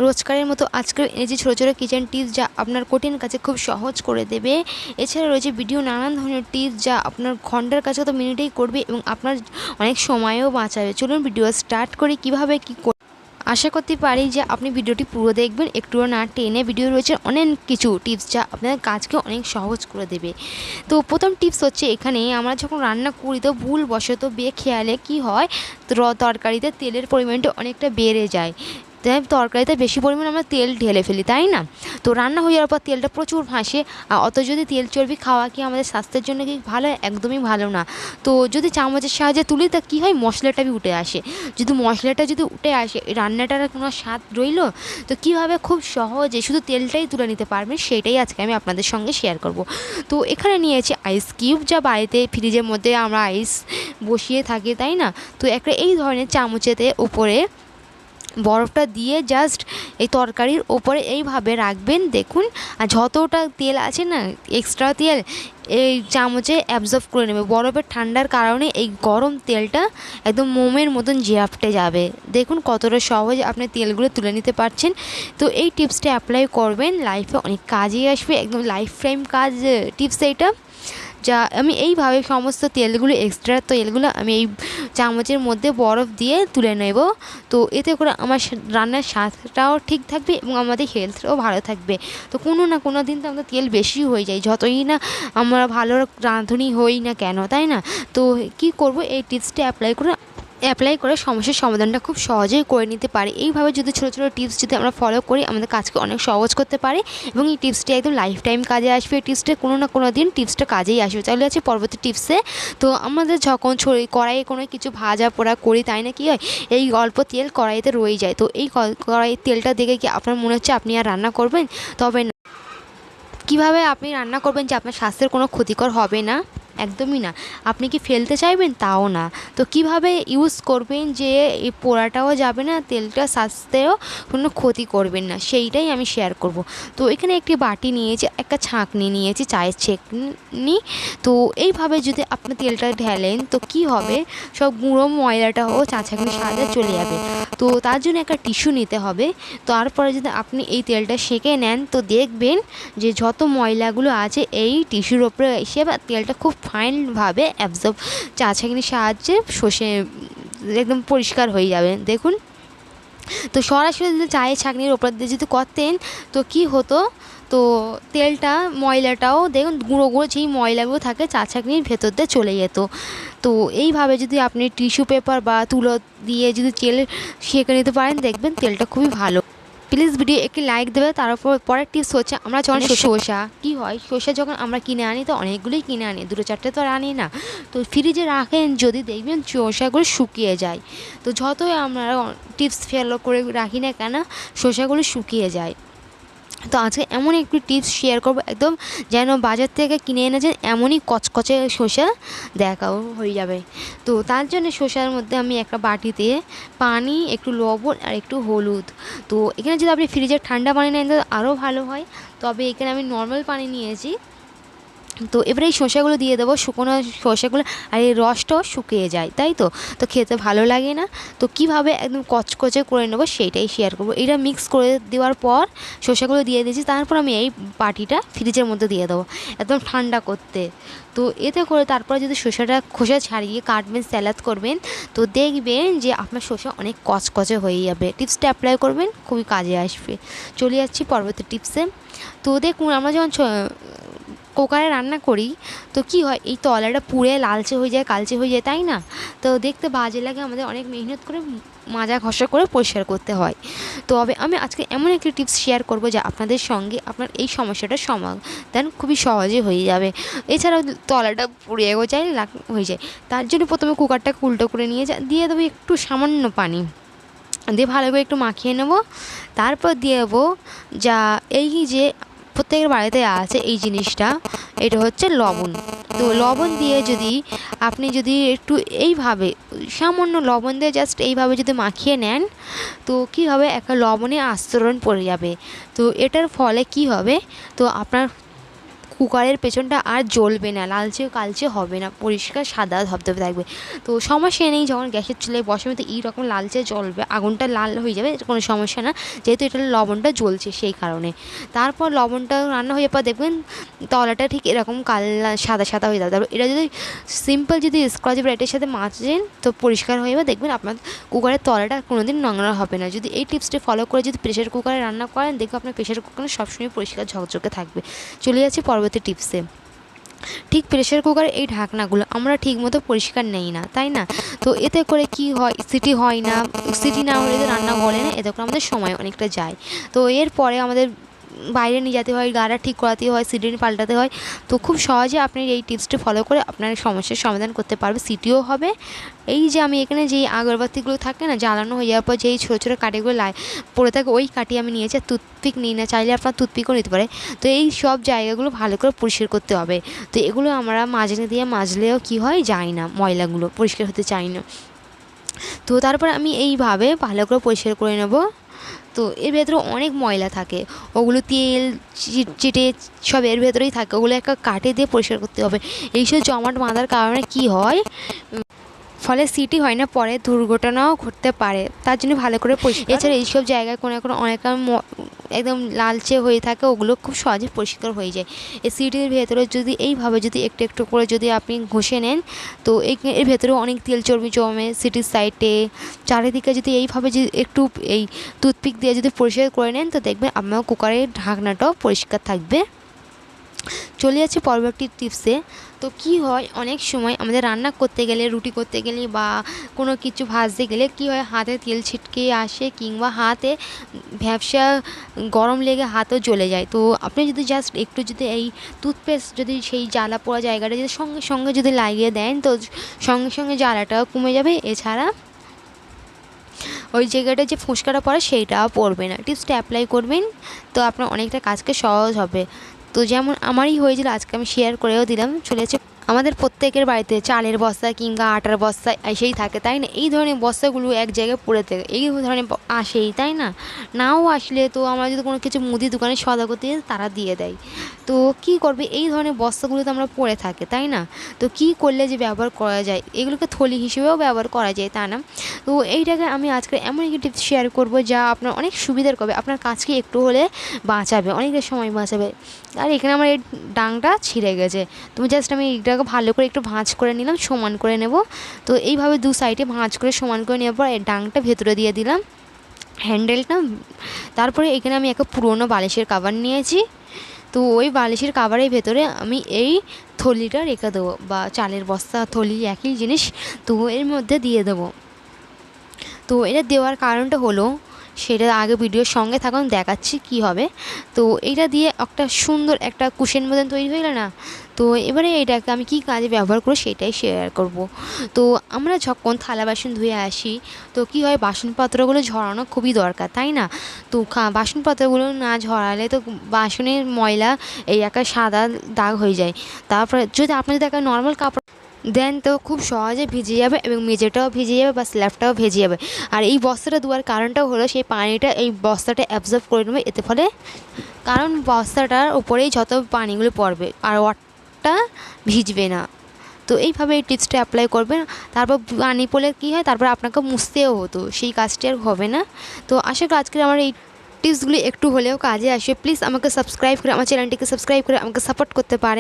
রোজকারের মতো আজকের এই যে ছোটো ছোটো কিচেন টিপস যা আপনার কঠিন কাজে খুব সহজ করে দেবে। এছাড়া রয়েছে ভিডিও নানান ধরনের টিপস যা আপনার ঘন্টার কাছে তো মিনিটেই করবে এবং আপনার অনেক সময়ও বাঁচাবে। চলুন ভিডিও স্টার্ট করি কীভাবে কী। আশা করতে পারি যে আপনি ভিডিওটি পুরো দেখবেন, একটুও না টেনে। ভিডিও রয়েছে অনেক কিছু টিপস যা আপনার কাজকে অনেক সহজ করে দেবে। তো প্রথম টিপস হচ্ছে, এখানে আমরা যখন রান্না করি তো ভুলবশত বেখেয়ালে কী হয়, তরকারিতে তেলের পরিমাণটা অনেকটা বেড়ে যায়। তাই তরকারিতে বেশি পরিমাণে আমরা তেল ঢেলে ফেলি, তাই না? তো রান্না হয়ে যাওয়ার পর তেলটা প্রচুর ভাসে। আর অত যদি তেল চর্বি খাওয়া কি আমাদের স্বাস্থ্যের জন্য কি ভালো? একদমই ভালো না। তো যদি চামচের সাহায্যে তুলি তা কী হয়, মশলাটা উঠে আসে। যদি মশলাটা যদি উঠে আসে, রান্নাটার কোনো স্বাদ রইল? তো কীভাবে খুব সহজে শুধু তেলটাই তুলে নিতে পারবেন, সেটাই আজকে আমি আপনাদের সঙ্গে শেয়ার করব। তো এখানে নিয়েছি আইস কিউব, যা বাড়িতে ফ্রিজের মধ্যে আমরা আইস বসিয়ে থাকি, তাই না? তো একটা এই ধরনের চামচেতে উপরে বরফটা দিয়ে জাস্ট এই তরকারির ওপরে এইভাবে রাখবেন। দেখুন, আর যতটা তেল আছে না, এক্সট্রা তেল এই চামচে অ্যাবজর্ব করে নেবে। বরফের ঠান্ডার কারণে এই গরম তেলটা একদম মোমের মতন ঝাপটে যাবে। দেখুন কতটা সহজ আপনি তেলগুলো তুলে নিতে পারছেন। তো এই টিপসটা অ্যাপ্লাই করবেন, লাইফে অনেক কাজেই আসবে, একদম লাইফ টাইম কাজ টিপস এইটা। যা আমি এইভাবে সমস্ত তেলগুলো, এক্সট্রা তেলগুলো আমি এই চামচের মধ্যে বরফ দিয়ে তুলে নেব। তো এতে করে আমার রান্নার স্বাদটাও ঠিক থাকবে এবং আমাদের হেলথটাও ভালো থাকবে। তো কোনো না কোনো দিন তো আমাদের তেল বেশি হয়ে যায়, যতই না আমরা ভালো রাঁধুনি হই না কেন, তাই না? তো কি করব, এই টিপসটা অ্যাপ্লাই করে সমস্যার সমাধানটা খুব সহজেই করে নিতে পারি। এইভাবে যদি ছোটো ছোটো টিপস যদি আমরা ফলো করি, আমাদের কাজকে অনেক সহজ করতে পারে এবং এই টিপসটি একদম লাইফ টাইম কাজে আসবে। এই টিপসটা কোনো না কোনো দিন টিপসটা কাজেই আসবে। চলে আছে পরবর্তী টিপসে। তো আমাদের যখন কড়াইয়ে কোনো কিছু ভাজা পোড়া করি, তাই না, কী হয়, এই অল্প তেল কড়াইতে রয়ে যায়। তো এই কড়াইয়ের তেলটা দেখে কি আপনার মনে হচ্ছে আপনি আর রান্না করবেন? তবে না। কীভাবে আপনি রান্না করবেন যে আপনার স্বাস্থ্যের কোনো ক্ষতিকর হবে না? একদমই না। আপনি কি ফেলতে চাইবেন? তাও না। তো কিভাবে ইউজ করবেন যে এই পোড়াটাও যাবে না, তেলটা স্বাস্থ্যেও কোনো ক্ষতি করবেন না, সেইটাই আমি শেয়ার করব। তো এখানে একটি বাটি নিয়েছি, একটা ছাঁকনি নিয়েছি, চায়ের ছাঁকনি। তো এইভাবে যদি আপনি তেলটা ঢেলেন তো কি হবে, সব গুঁড়ো ময়লাটাও চা ছাঁকনির সাহায্যে চলে যাবে। তো তার জন্য একটা টিস্যু নিতে হবে। তারপরে যদি আপনি এই তেলটা সেঁকে নেন তো দেখবেন যে যত ময়লাগুলো আছে এই টিস্যুর ওপরে এসে বা তেলটা খুব ফাইনভাবে অ্যাবজর্ব চা ছাঁকনির সাহায্যে শোষে একদম পরিষ্কার হয়ে যাবে। দেখুন, তো সরাসরি যদি চায়ের ছাঁকনির ওপর দিয়ে যদি করতেন তো কি হতো, তো তেলটা ময়লাটাও দেখুন গুঁড়ো গুঁড়ো যেই ময়লাগুলো থাকে চা ছাঁকনির ভেতর দিয়ে চলে যেত। তো এইভাবে যদি আপনি টিস্যু পেপার বা তুলো দিয়ে যদি তেল সেঁকে নিতে পারেন, দেখবেন তেলটা খুবই ভালো। প্লিজ ভিডিও একটি লাইক দেবে। তার উপর পরের টিপস হচ্ছে, আমরা যখন শসা কী হয়, শসা যখন আমরা কিনে আনি তো অনেকগুলোই কিনে আনি, দুটো চারটে তো আর আনি না। তো ফ্রিজে রাখেন যদি, দেখবেন শসাগুলো শুকিয়ে যায়। তো যতই আমরা টিপস ফলো করে রাখি না কেন, শসাগুলো শুকিয়ে যায়। তো আজকে এমন একটি টিপস শেয়ার করবো, একদম যেন বাজার থেকে কিনে এনেছেন এমনই কচকচে শসা দেখাও হয়ে যাবে। তো তার জন্য শসার মধ্যে আমি একটা বাটিতে পানি, একটু লবণ আর একটু হলুদ। তো এখানে যদি আপনি ফ্রিজের ঠান্ডা পানি নেন তো আরও ভালো হয়, তবে এখানে আমি নর্মাল পানি নিয়েছি। তো এবারে এই শসাগুলো দিয়ে দেবো, শুকনো শসাগুলো, আর এই রসটাও শুকিয়ে যায়, তাই তো। তো খেতে ভালো লাগে না। তো কীভাবে একদম কচকচে করে নেবো সেইটাই শেয়ার করবো। এটা মিক্স করে দেওয়ার পর শসাগুলো দিয়ে দিয়েছি, তারপর আমি এই বাটিটা ফ্রিজের মধ্যে দিয়ে দেবো একদম ঠান্ডা করতে। তো এতে করে তারপরে যদি শসাটা খোসা ছাড়িয়ে কাটবেন, স্যালাড করবেন, তো দেখবেন যে আপনার শসা অনেক কচকচে হয়ে যাবে। টিপসটা অ্যাপ্লাই করবেন, খুবই কাজে আসবে। চলে যাচ্ছি পরবর্তী টিপসে। তো দেখুন, আমরা যখন কুকারে রান্না করি তো কি হয়, এই তলাটা পুড়ে লালচে হয়ে যায়, কালচে হয়ে যায়, তাই না? তো দেখতে বাজে লাগে, আমাদের অনেক মেহনত করে মাজা ঘষা করে পরিষ্কার করতে হয়। তবে আমি আজকে এমন একটি টিপস শেয়ার করব যা আপনাদের সঙ্গে আপনার এই সমস্যাটার সমাধান খুবই সহজে হয়ে যাবে। এছাড়াও তলাটা পুড়িয়ে যায়, হয়ে যায়, তার জন্য প্রথমে কুকারটাকে উল্টো করে নিয়ে দিয়ে দেবো একটু সামান্য পানি দিয়ে ভালো করে একটু মাখিয়ে নেব। তারপর দিয়ে দেবো যা এই যে প্রত্যেকের বাড়িতে আছে এই জিনিসটা, এটা হচ্ছে লবণ। তো লবণ দিয়ে যদি আপনি যদি একটু এইভাবে সামান্য লবণ দিয়ে জাস্ট এইভাবে যদি মাখিয়ে নেন তো কী হবে, একটা লবণে আস্তরণ পড়ে যাবে। তো এটার ফলে কি হবে, তো আপনার কুকারের পেছনটা আর জ্বলবে না, লালচে কালচে হবে না, পরিষ্কার সাদা ধবধবে থাকবে। তো সমস্যা নেই, যখন গ্যাসের চুলায় বসাবে তো এইরকম লালচে জ্বলবে, আগুনটা লাল হয়ে যাবে, কোনো সমস্যা না, যেহেতু এটা লবণটা জ্বলছে সেই কারণে। তারপর লবণটা রান্না হয়ে যাওয়ার পর দেখবেন তলাটা ঠিক এরকম সাদা সাদা হয়ে যাবে। তারপর এটা যদি সিম্পল যদি স্কচ ব্রাইটের সাথে মাজেন তো পরিষ্কার হয়ে যাবে, দেখবেন আপনার কুকারের তলাটা কোনোদিন নোংরা হবে না। যদি এই টিপসটি ফলো করে যদি প্রেশার কুকারে রান্না করেন, দেখবেন আপনার প্রেশার কুকারে সবসময় পরিষ্কার ঝকঝকে থাকবে। চলে যাচ্ছি পরবর্তী টিপসে। ঠিক প্রেশার কুকারের এই ঢাকনাগুলো আমরা ঠিকমতো পরিষ্কার নেই না, তাই না? তো এতে করে কি হয়, সিটি হয় না, সিটি না হলে তো রান্না গলে না, এতে করে আমাদের সময় অনেকটা যায়। তো এরপরে আমাদের বাইরে নিয়ে যেতে হয়, গাড়া ঠিক করাতে হয়, সিটি পাল্টাতে হয়। তো খুব সহজে আপনি এই টিপসটি ফলো করে আপনার সমস্যার সমাধান করতে পারবে, সিটিও হবে। এই যে আমি এখানে যেই আগরবাতিগুলো থাকে না, জ্বালানো হয়ে যাওয়ার পর যেই ছোটো ছোটো কাঠিগুলো পড়ে থাকে, ওই কাঠি আমি নিয়েছি, আর টুথপিক নিই না, চাইলে আপনার টুথপিকও নিতে পারে। তো এই সব জায়গাগুলো ভালো করে পরিষ্কার করতে হবে। তো এগুলো আমরা মাজনি দিয়ে মাজলেও কি হয়, যায় না, ময়লাগুলো পরিষ্কার হতে চায় না। তো তারপর আমি এইভাবে ভালো করে পরিষ্কার করে নেব। তো এর ভেতরে অনেক ময়লা থাকে, ওগুলো তেল চিটে সব এর ভেতরেই থাকে, ওগুলো একটা কাঠি দিয়ে পরিষ্কার করতে হবে। এইসব জমাট বাঁধার কারণে কি হয়, ফলে সিটি হয় না, পরে দুর্ঘটনাও ঘটতে পারে, তার জন্য ভালো করে পরিষ্কার। এছাড়া এইসব জায়গায় কোনো অনেক একদম লালচে হয়ে থাকে, ওগুলো খুব সহজে পরিষ্কার হয়ে যায়। এই সিটির ভেতরে যদি এইভাবে যদি একটু একটু করে যদি আপনি ঘষে নেন, তো এর ভেতরেও অনেক তেল চর্বি জমে, সিটির সাইডে চারিদিকে যদি এইভাবে যদি একটু এই টুথপিক দিয়ে যদি পরিষ্কার করে নেন, তো দেখবেন আপনার কুকারের ঢাকনাটাও পরিষ্কার থাকবে। চলে যাচ্ছে পরবর্তী টিপসে। তো কি হয়, অনেক সময় আমাদের রান্না করতে গেলে, রুটি করতে গেলে বা কোনো কিছু ভাজতে গেলে কি হয়, হাতে তেল ছিটকে আসে, কিংবা হাতে ভ্যাপসা গরম লেগে হাতও জ্বলে যায়। তো আপনি যদি জাস্ট একটু যদি এই টুথপেস্ট যদি সেই জ্বালা পোড়া জায়গাটা যদি সঙ্গে সঙ্গে যদি লাগিয়ে দেন, তো সঙ্গে সঙ্গে জ্বালাটাও কমে যাবে। এছাড়া ওই জায়গাটা যে ফুসকাটা পড়ে সেইটাও পড়বে না। টিপসটা অ্যাপ্লাই করবেন, তো আপনার অনেকটা কাজকে সহজ হবে। তো যেমন আমারই হয়েছিল, আজকে আমি শেয়ার করেও দিলাম। চলেছে আমাদের প্রত্যেকের বাড়িতে চালের বস্তা কিংবা আটার বস্তা এসেই থাকে, তাই না? এই ধরনের বস্তাগুলো এক জায়গায় পড়ে থাকে, এই ধরনের আসেই, তাই না? নাও আসলে তো আমরা যদি কোনো কিছু মুদি দোকানে সওদা করতে যাই, তারা দিয়ে দেয়। তো কী করবে, এই ধরনের বস্তাগুলো তো আমরা পড়ে থাকে, তাই না? তো কী করলে যে ব্যবহার করা যায়, এগুলোকে থলি হিসেবেও ব্যবহার করা যায়, তা না? তো এইটাকে আমি আজকে এমন একটি টিপস শেয়ার করব, যা আপনার অনেক সুবিধার করবে, আপনার কাজকে একটু হলে বাঁচাবে, অনেকটা সময় বাঁচাবে। আর এখানে আমার এই ডাংটা ছিঁড়ে গেছে, তুমি জাস্ট আমি এইটাকে ভালো করে একটু ভাঁজ করে নিলাম, সমান করে নেব। তো এইভাবে দু সাইডে ভাঁজ করে সমান করে নেওয়ার পর এই ডাংটা ভেতরে দিয়ে দিলাম, হ্যান্ডেলটা। তারপরে এখানে আমি একটা পুরোনো বালিশের কভার নিয়েছি। তো ওই বালিশের কভারের ভেতরে আমি এই থলিটা রেখে দেবো, বা চালের বস্তা থলি একই জিনিস, তো এর মধ্যে দিয়ে দেবো। তো এটা দেওয়ার কারণটা হলো, সেটা আগে ভিডিওর সঙ্গে থাকুন, দেখাচ্ছি কি হবে। তো এইটা দিয়ে একটা সুন্দর একটা কুশন মতন তৈরি হয়ে গেল না? তো এবারে এটাকে আমি কী কাজে ব্যবহার করব সেটাই শেয়ার করব। তো আমরা যখন থালা বাসন ধুয়ে আসি, তো কী হয়, বাসনপত্রগুলো ঝরানো খুবই দরকার, তাই না? তো বাসনপত্রগুলো না ঝরালে তো বাসনের ময়লা এই একটা সাদা দাগ হয়ে যায়। তারপরে যদি আপনি যদি একটা নর্মাল কাপড় দেন, তো খুব সহজে ভিজে যাবে, এবং মেঝেটাও ভিজে যাবে বা স্ল্যাবটাও ভিজে যাবে। আর এই বস্তাটা দেওয়ার কারণটাও হলো, সেই পানিটা এই বস্তাটা অ্যাবজর্ব করে নেবে, এতে ফলে, কারণ বস্তাটার উপরেই যত পানিগুলো পড়বে আর ওয়াটটা ভিজবে না। তো এইভাবে এই টিপসটা অ্যাপ্লাই করবেন। তারপর পানি পড়লে কী হয়, তারপর আপনাকে মুছতেও হতো, সেই কাজটি আর হবে না। তো আশা করি আজকে আমার এই টিপসগুলি একটু হলেও কাজে আসবে। প্লিজ আমাকে সাবস্ক্রাইব করে, আমার চ্যানেলটিকে সাবস্ক্রাইব করে আমাকে সাপোর্ট করতে পারে।